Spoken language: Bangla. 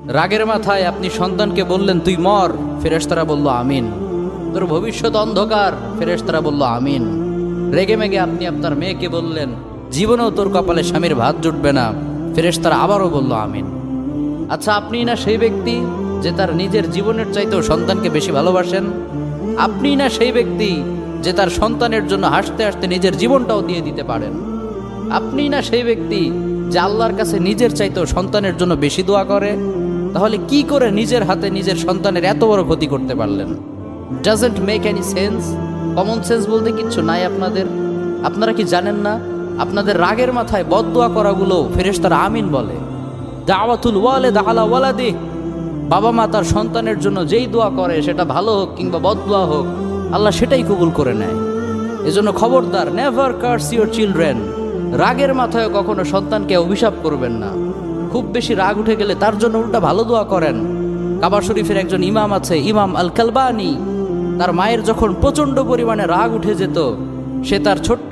রাগের মাথায় আপনি সন্তানকে বললেন তুই মর, ফেরেশতারা বলল আমিন। তোর ভবিষ্যৎ অন্ধকার, ফেরেশতারা বলল আমিন। রেগে মেগে আপনি আপনার মেয়েকে বললেন জীবনেও তোর কপালে স্বামীর ভাত জুটবে না, ফেরেশতারা আবারও বলল আমিন। আচ্ছা, আপনি না সেই ব্যক্তি যে তার নিজের জীবনের চাইতেও সন্তানকে বেশি ভালোবাসেন? আপনি না সেই ব্যক্তি যে তার সন্তানের জন্য হাসতে হাসতে নিজের জীবনটাও দিয়ে দিতে পারেন? আপনি না সেই ব্যক্তি যে আল্লাহর কাছে নিজের চাইতেও সন্তানের জন্য বেশি দোয়া করে? তাহলে কি করে নিজের হাতে নিজের সন্তানের এত বড় ক্ষতি করতে পারলেন? Doesn't make any sense. Common sense বলতে কিচ্ছু নাই আপনাদের? আপনারা কি জানেন না আপনাদের রাগের মাথায় বদদোয়া করাগুলো ফেরেশতারা আমিন বলে? দাওয়াতুল ওয়ালিদ আলা ওয়ালাদি, বাবা মা তার সন্তানের জন্য যেই দোয়া করে সেটা ভালো হোক কিংবা বদদোয়া হোক, আল্লাহ সেটাই কবুল করে নেয়। এজন্য খবরদার, নেভার কার্স ইউর চিলড্রেন। রাগের মাথায় কখনো সন্তানকে অভিশাপ করবেন না। খুব বেশি রাগ উঠে গেলে তার জন্য উল্টা ভালো দোয়া করেন। কাবা শরীফের একজন ইমাম আছে, ইমাম আল কালবানি। তার মায়ের যখন প্রচণ্ড পরিমাণে রাগ উঠে যেত, সে তার ছোট্ট